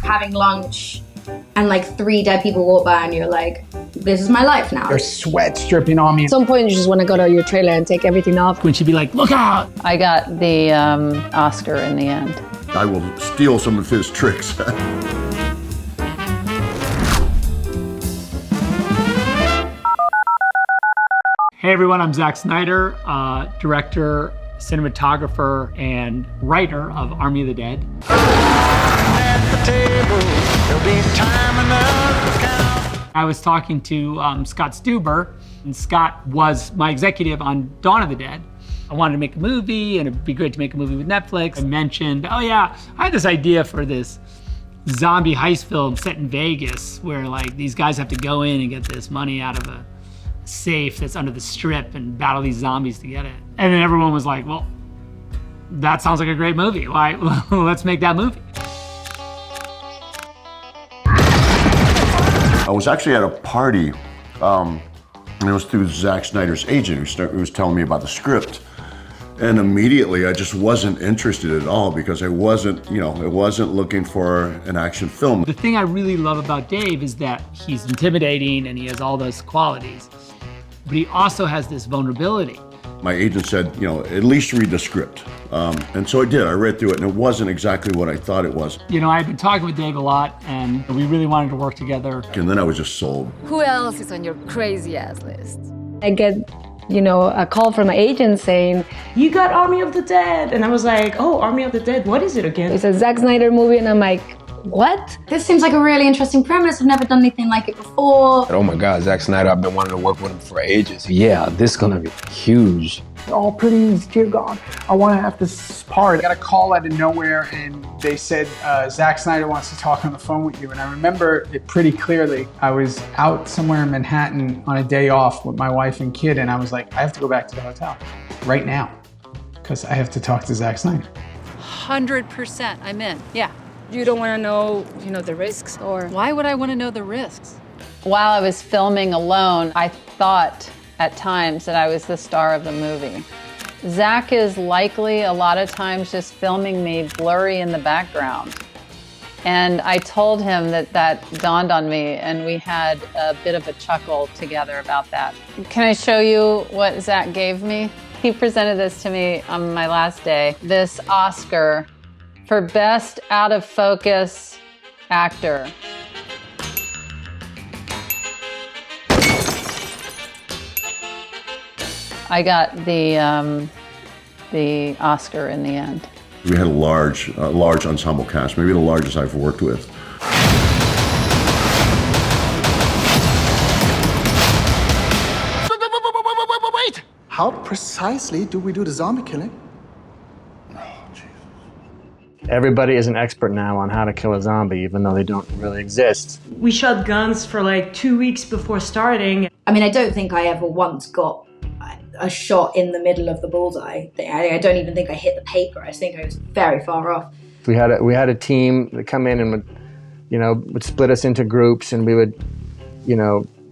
having lunch and like 3 dead people walk by and you're like, this is my life now. There's sweat dripping on me. At some point, you just want to go to your trailer and take everything off. When she'd be like, look out! I got the Oscar in the end. I will steal some of his tricks. Hey everyone, I'm Zack Snyder, director, cinematographer, and writer of Army of the Dead. I was talking to Scott Stuber, and Scott was my executive on Dawn of the Dead. I wanted to make a movie, and it'd be great to make a movie with Netflix. I mentioned, oh yeah, I had this idea for this zombie heist film set in Vegas, where like these guys have to go in and get this money out of a safe that's under the strip and battle these zombies to get it. And then everyone was like, well, that sounds like a great movie. Why? Let's make that movie. I was actually at a party, and it was through Zack Snyder's agent who was telling me about the script. And immediately I just wasn't interested at all because I wasn't looking for an action film. The thing I really love about Dave is that he's intimidating and he has all those qualities, but he also has this vulnerability. My agent said, at least read the script. And so I did. I read through it, and it wasn't exactly what I thought it was. I had been talking with Dave a lot, and we really wanted to work together. And then I was just sold. Who else is on your crazy ass list? I get, a call from my agent saying, you got Army of the Dead. And I was like, oh, Army of the Dead, what is it again? It's a Zack Snyder movie, and I'm like, what? This seems like a really interesting premise. I've never done anything like it before. Oh my God, Zack Snyder, I've been wanting to work with him for ages. Yeah, this is gonna be huge. Oh, please, dear God, I want to have this part. I got a call out of nowhere, and they said, Zack Snyder wants to talk on the phone with you. And I remember it pretty clearly. I was out somewhere in Manhattan on a day off with my wife and kid, and I was like, I have to go back to the hotel right now because I have to talk to Zack Snyder. 100% I'm in, yeah. You don't want to know, the risks, or why would I want to know the risks? While I was filming alone, I thought at times that I was the star of the movie. Zack is likely a lot of times just filming me blurry in the background. And I told him that dawned on me, and we had a bit of a chuckle together about that. Can I show you what Zack gave me? He presented this to me on my last day, this Oscar for Best Out of Focus Actor. I got the Oscar in the end. We had a large ensemble cast, maybe the largest I've worked with. Wait! How precisely do we do the zombie killing? Everybody is an expert now on how to kill a zombie, even though they don't really exist. We shot guns for like 2 weeks before starting. I mean, I don't think I ever once got a shot in the middle of the bullseye. I don't even think I hit the paper. I think I was very far off. We had a team that come in and would split us into groups, and we would,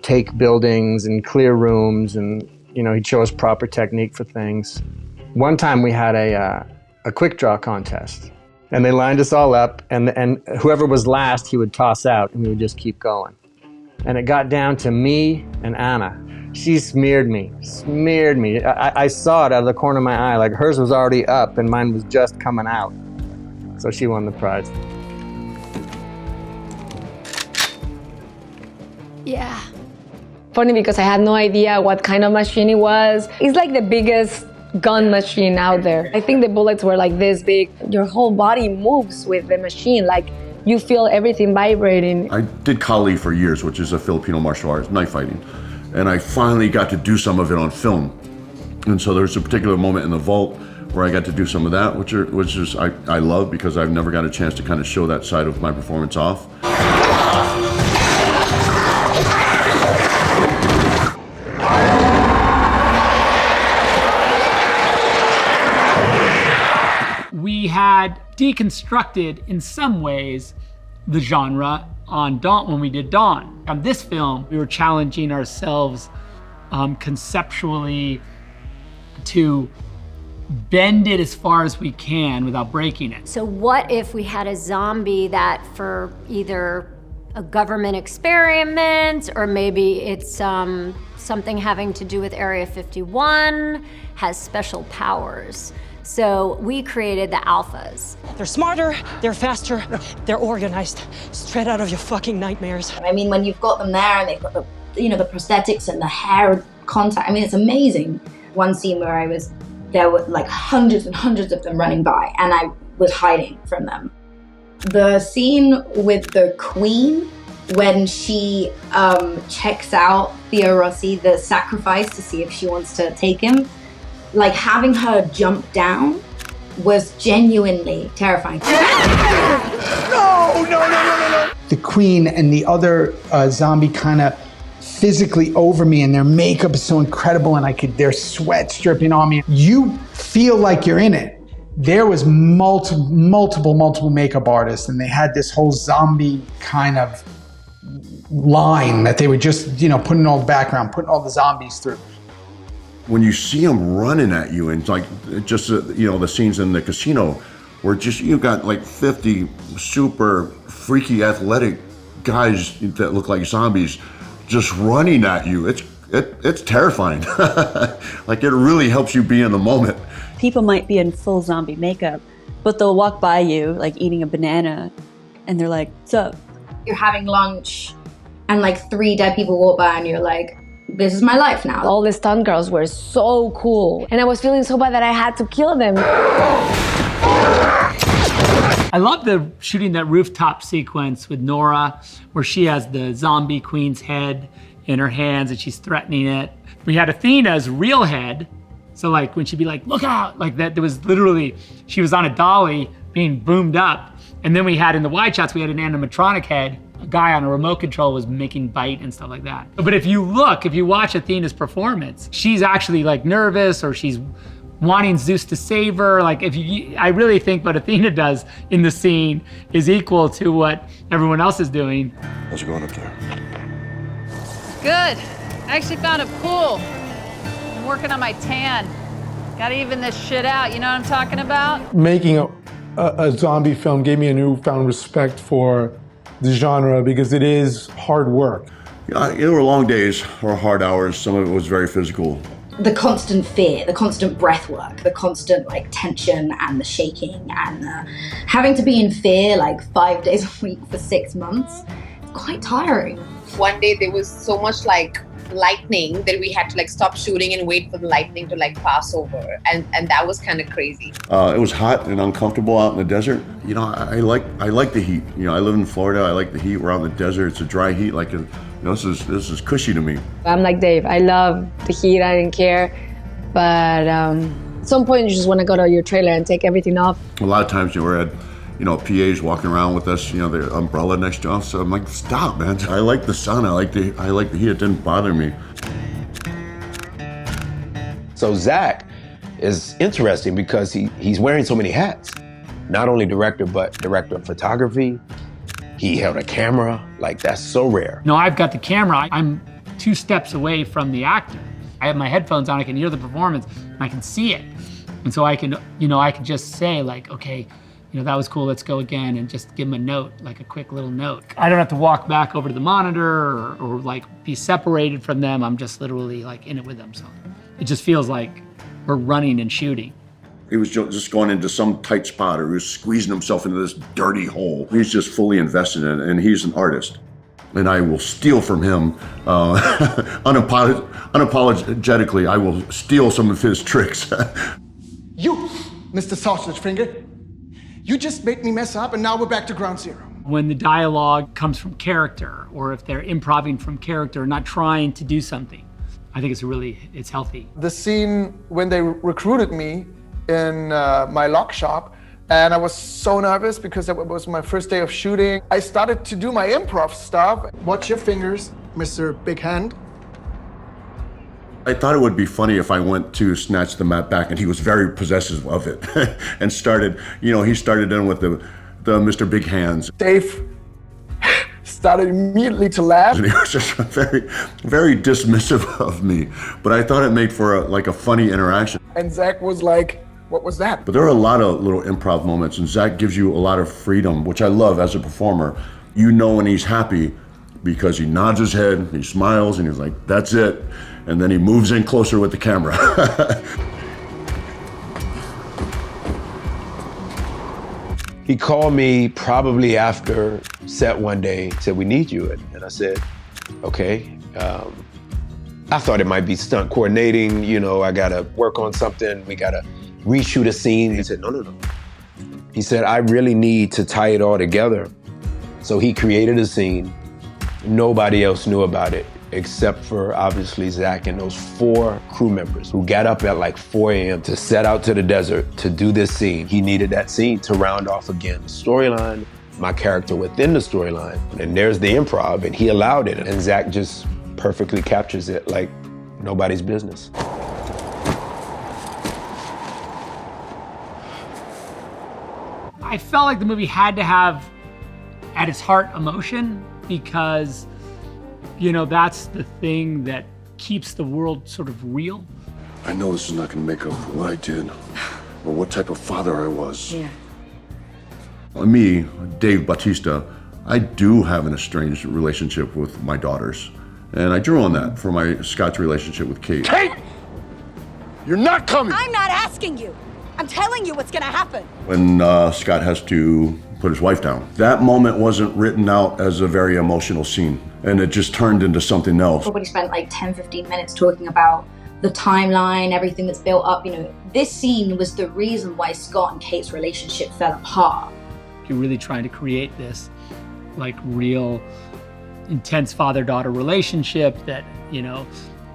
take buildings and clear rooms, and he'd show us proper technique for things. One time we had a quick draw contest, and they lined us all up, and whoever was last he would toss out, and we would just keep going. And it got down to me and Anna. She smeared me. I saw it out of the corner of my eye, like hers was already up and mine was just coming out. So she won the prize. yeah. Funny because I had no idea what kind of machine it was. It's like the biggest gun machine out there. I think the bullets were like this big. Your whole body moves with the machine, like you feel everything vibrating. I did Kali for years, which is a Filipino martial arts, knife fighting. And I finally got to do some of it on film. And so there's a particular moment in the vault where I got to do some of that, which I love because I've never got a chance to kind of show that side of my performance off. We had deconstructed, in some ways, the genre on Dawn when we did Dawn. On this film, we were challenging ourselves conceptually to bend it as far as we can without breaking it. So what if we had a zombie that for either a government experiment or maybe it's something having to do with Area 51, has special powers. So we created the alphas. They're smarter, they're faster, they're organized. Straight out of your fucking nightmares. I mean, when you've got them there and they've got the, the prosthetics and the hair contact, I mean, it's amazing. One scene where there were like hundreds and hundreds of them running by and I was hiding from them. The scene with the Queen, when she checks out Theo Rossi, the sacrifice, to see if she wants to take him, like having her jump down was genuinely terrifying. No. The Queen and the other zombie kind of physically over me, and their makeup is so incredible, and their sweat dripping on me. You feel like you're in it. There was multiple makeup artists, and they had this whole zombie kind of line that they would just, put in all the background, putting all the zombies through. When you see them running at you, and like just the scenes in the casino, where just you got like 50 super freaky athletic guys that look like zombies just running at you, it's terrifying. Like it really helps you be in the moment. People might be in full zombie makeup, but they'll walk by you like eating a banana, and they're like, "What's up?" You're having lunch, and like 3 dead people walk by, and you're like, this is my life now. All the stunt girls were so cool. And I was feeling so bad that I had to kill them. I love the shooting that rooftop sequence with Nora, where she has the zombie queen's head in her hands and she's threatening it. We had Athena's real head. So like when she'd be like, look out, like that, there was literally, she was on a dolly being boomed up. And then we had in the wide shots, we had an animatronic head. A guy on a remote control was making bite and stuff like that. But if you watch Athena's performance, she's actually like nervous or she's wanting Zeus to save her. Like I really think what Athena does in the scene is equal to what everyone else is doing. How's it going up there? Good. I actually found a pool. I'm working on my tan. Gotta even this shit out, you know what I'm talking about? Making a zombie film gave me a newfound respect for the genre because it is hard work. There were long days or hard hours. Some of it was very physical. The constant fear, the constant breath work, the constant like tension and the shaking and having to be in fear like 5 days a week for 6 months, it's quite tiring. One day there was so much like lightning that we had to like stop shooting and wait for the lightning to like pass over, and that was kind of crazy. It was hot and uncomfortable out in the desert. I like the heat. I live in Florida. I like the heat. We're out in the desert. It's a dry heat. This is cushy to me. I'm like Dave. I love the heat. I didn't care, but at some point you just want to go to your trailer and take everything off. A lot of times we're at PAs walking around with us, the umbrella next to us. So I'm like, stop, man. I like the sun. I like the heat. It didn't bother me. So Zach is interesting because he's wearing so many hats. Not only director, but director of photography. He held a camera. Like, that's so rare. No, I've got the camera. I'm 2 steps away from the actor. I have my headphones on. I can hear the performance and I can see it. And so I can just say like, okay, that was cool, let's go again, and just give them a note, like a quick little note. I don't have to walk back over to the monitor or like be separated from them. I'm just literally like in it with them. So it just feels like we're running and shooting. He was just going into some tight spot, or he was squeezing himself into this dirty hole. He's just fully invested in it, and he's an artist. And I will steal from him, unapologetically, I will steal some of his tricks. You, Mr. Sausage Finger, you just made me mess up, and now we're back to ground zero. When the dialogue comes from character, or if they're improvising from character, not trying to do something, I think it's healthy. The scene when they recruited me in my lock shop, and I was so nervous because it was my first day of shooting. I started to do my improv stuff. Watch your fingers, Mr. Big Hand. I thought it would be funny if I went to snatch the mat back and he was very possessive of it and started, he started in with the Mr. Big Hands. Dave started immediately to laugh. And he was just very, very dismissive of me, but I thought it made for a funny interaction. And Zach was like, What was that? But there are a lot of little improv moments, and Zach gives you a lot of freedom, which I love as a performer. You know when he's happy because he nods his head, he smiles, and he's like, that's it. And then he moves in closer with the camera. He called me probably after set one day, said, we need you. And I said, okay. I thought it might be stunt coordinating, you know, I gotta work on something, we gotta reshoot a scene. He said, no. He said, I really need to tie it all together. So he created a scene. Nobody else knew about it except for obviously Zach and those 4 crew members who got up at like 4 a.m. to set out to the desert to do this scene. He needed that scene to round off again the storyline, my character within the storyline. And there's the improv, and he allowed it. And Zach just perfectly captures it like nobody's business. I felt like the movie had to have, at its heart, emotion, because, you know, that's the thing that keeps the world sort of real. I know this is not going to make up for what I did or what type of father I was. Yeah. Me, Dave Bautista, I do have an estranged relationship with my daughters. And I drew on that for my Scott's relationship with Kate. Kate! You're not coming! I'm not asking you. I'm telling you what's gonna happen. When Scott has to put his wife down. That moment wasn't written out as a very emotional scene, and it just turned into something else. Probably spent like 10, 15 minutes talking about the timeline, everything that's built up. You know, this scene was the reason why Scott and Kate's relationship fell apart. You're really trying to create this like real intense father-daughter relationship that, you know,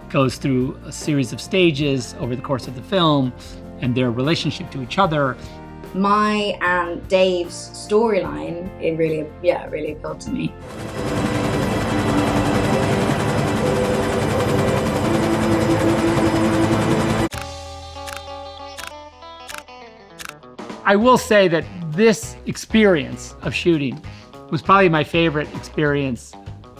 goes through a series of stages over the course of the film, and their relationship to each other. My and Dave's storyline, it really appealed to me. I will say that this experience of shooting was probably my favorite experience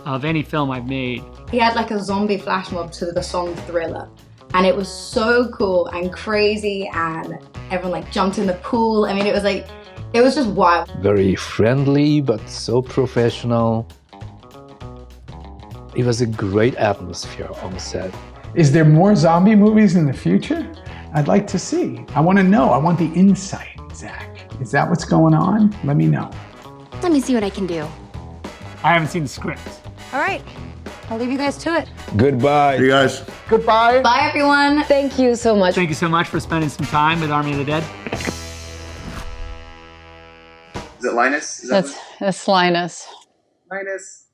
of any film I've made. He had like a zombie flash mob to the song Thriller, and it was so cool and crazy, and everyone like jumped in the pool. I mean, it was just wild. Very friendly, but so professional. It was a great atmosphere on set. Is there more zombie movies in the future? I'd like to see. I want to know. I want the insight, Zach. Is that what's going on? Let me know. Let me see what I can do. I haven't seen the script. All right, I'll leave you guys to it. Goodbye. See you guys. Goodbye. Bye, everyone. Thank you so much. Thank you so much for spending some time with Army of the Dead. Is it Linus? That's Linus. Linus.